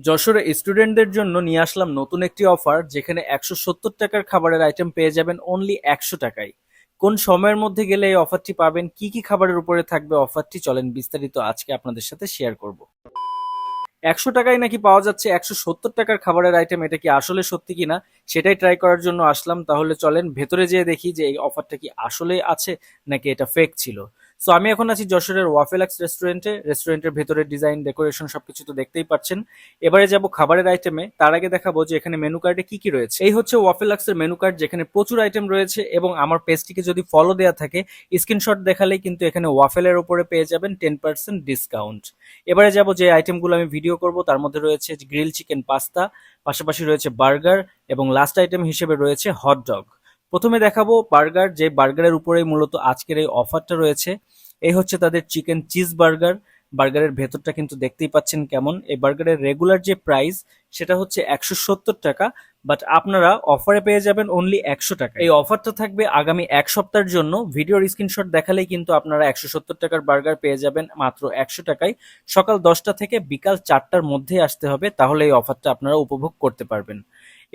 যশোরে স্টুডেন্টদের জন্য নিয়ে আসলাম নতুন একটি অফার, যেখানে 170 টাকার খাবারের আইটেম পেয়ে যাবেন অনলি 100 টাকায়। কোন সময়ের মধ্যে গেলে এই অফারটি পাবেন, কি কি খাবারের উপরে থাকবে অফারটি, চলেন বিস্তারিত আজকে আপনাদের সাথে শেয়ার করব। 100 টাকায় নাকি পাওয়া যাচ্ছে 170 টাকার খাবারের আইটেম, এটা কি আসলে সত্যি কিনা সেটাই ট্রাই করার জন্য আসলাম। তাহলে চলেন ভেতরে যেয়ে দেখি যে এই অফারটা কি আসলে আছে নাকি এটা ফেক ছিল। সো আমি এখন আছি যশোরের ওয়াফেলাক্স রেস্টুরেন্টে। রেস্টুরেন্টের ভেতরে ডিজাইন, ডেকোরেশন সবকিছু তো দেখতেই পাচ্ছেন। এবারে যাব খাবারের আইটেমে, তার আগে দেখাবো যে এখানে মেনু কার্ডে কি কি রয়েছে। এই হচ্ছে ওয়াফেলাক্সের মেনু কার্ড, যেখানে প্রচুর আইটেম রয়েছে এবং আমার পেজটিকে যদি ফলো দেওয়া থাকে, স্ক্রিনশট দেখালেই কিন্তু এখানে ওয়াফেলের উপরে পেয়ে যাবেন 10% ডিসকাউন্ট। এবারে যাব যে আইটেমগুলো আমি ভিডিও করব, তার মধ্যে রয়েছে গ্রিল চিকেন পাস্তা, পাশাপাশি রয়েছে বার্গার এবং লাস্ট আইটেম হিসেবে রয়েছে হট ডগ। প্রথমে দেখাবো বার্গার, যে বার্গারের উপরেই মূলত আজকের এই অফারটা রয়েছে। এই হচ্ছে তাদের চিকেন চিজ বার্গার। বার্গারের ভেতরটা কিন্তু দেখতেই পাচ্ছেন কেমন। এই বার্গারের রেগুলার যে প্রাইস সেটা হচ্ছে 170 টাকা, বাট আপনারা অফারে পেয়ে যাবেন অনলি 100 টাকা। এই অফারটা থাকবে আগামী এক সপ্তাহের জন্য। ভিডিওর স্ক্রিনশট দেখালেই কিন্তু আপনারা 170 টাকার বার্গার পেয়ে যাবেন মাত্র 100 টাকায়। সকাল 10টা থেকে বিকাল 4টার মধ্যে আসতে হবে, তাহলে এই অফারটা আপনারা উপভোগ করতে পারবেন।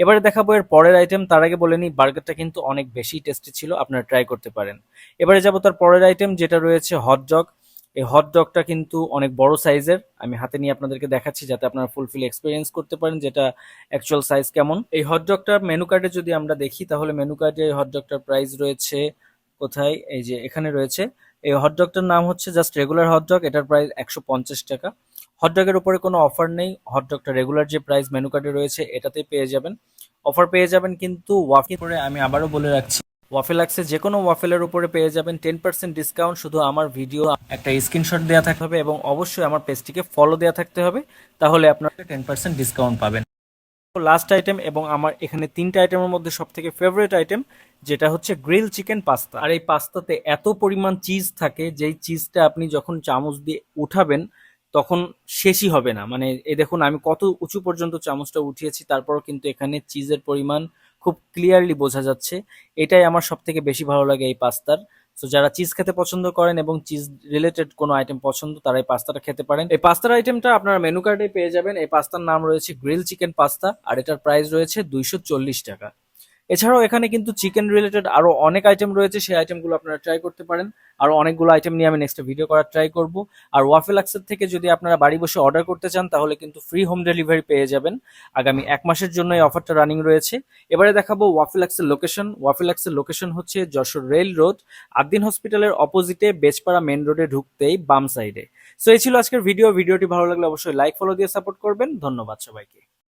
এবারে দেখাবো এর পরের আইটেম, তার আগে বলে নিই বার্গারটা কিন্তু অনেক বেশি টেস্টি ছিল, আপনারা ট্রাই করতে পারেন। এবারে যাবো তার পরের আইটেম, যেটা রয়েছে হট ডগ। এই হট ডগটা কিন্তু অনেক বড় সাইজের, আমি হাতে নিয়ে আপনাদেরকে দেখাচ্ছি যাতে আপনারা ফুলফিল এক্সপিরিয়েন্স করতে পারেন যেটা অ্যাকচুয়াল সাইজ কেমন। এই হট ডগটার মেনু কার্ডে যদি আমরা দেখি, তাহলে মেনু কার্ডে এই হট ডগটার প্রাইস রয়েছে কোথায়, এই যে এখানে রয়েছে। এই হট ডগটার নাম হচ্ছে জাস্ট রেগুলার হট ডগ, এটার প্রাইস 150 টাকা। হট ডগের উপরে কোনো অফার নেই, হট ডগটা রেগুলার যে প্রাইস মেনু কার্ডে রয়েছে এটাতেই পেয়ে যাবেন। অফার পেয়ে যাবেন কিন্তু ওয়াফেল করে, আমি আবারও বলে রাখছি, ওয়াফেলাক্সে যে কোনো ওয়াফেলের উপরে পেয়ে যাবেন 10% ডিসকাউন্ট। শুধু আমার ভিডিও একটা স্ক্রিনশট দেওয়া থাকতে হবে এবং অবশ্যই আমার পেজটিকে ফলো দেওয়া থাকতে হবে, তাহলে আপনারা 10% ডিসকাউন্ট পাবেন। লাস্ট আইটেম এবং আমার এখানে তিনটা আইটেমের মধ্যে সব থেকে ফেভারিট আইটেম, যেটা হচ্ছে গ্রিল চিকেন পাস্তা। আর এই পাস্তাতে এত পরিমাণ চিজ থাকে, যেই চিজটা আপনি যখন চামচ দিয়ে উঠাবেন তখন শেষই হবে না। মানে এই দেখুন আমি কত উঁচু পর্যন্ত চামচটা উঠিয়েছি, তারপরও কিন্তু এখানে চিজের পরিমাণ খুব ক্লিয়ারলি বোঝা যাচ্ছে। এটাই আমার সব থেকে বেশি ভালো লাগে এই পাস্তার। তো যারা চিজ খেতে পছন্দ করেন এবং চিজ রিলেটেড কোনো আইটেম পছন্দ, তারা এই পাস্তাটা খেতে পারেন। এই পাস্তার আইটেমটা আপনারা মেনু কার্ডে পেয়ে যাবেন। এই পাস্তার নাম রয়েছে গ্রিল চিকেন পাস্তা, আর এটার প্রাইস রয়েছে 240 টাকা। এছাড়াও এখানে কিন্তু চিকেন রিলেটেড আরো অনেক আইটেম রয়েছে, সেই আইটেমগুলো আপনারা ট্রাই করতে পারেন। আরো অনেকগুলো আইটেম নিয়ে আমি নেক্সট ভিডিও করার ট্রাই করব। আর ওয়াফেলাক্সের থেকে যদি আপনারা বাড়ি বসে অর্ডার করতে চান, তাহলে কিন্তু ফ্রি হোম ডেলিভারি পেয়ে যাবেন। আগামী এক মাসের জন্য এই অফারটা রানিং রয়েছে। এবারে দেখাবো ওয়াফেলাক্সের লোকেশন। ওয়াফেলাক্সের লোকেশন হচ্ছে যশোর রেল রোড, আদ্দিন হসপিটালের অপোজিটে, বেজপাড়া মেন রোডে ঢুকতেই বাম সাইডে। সো এই ছিল আজকের ভিডিওটি ভালো লাগলে অবশ্যই লাইক ফলো দিয়ে সাপোর্ট করবেন। ধন্যবাদ সবাইকে।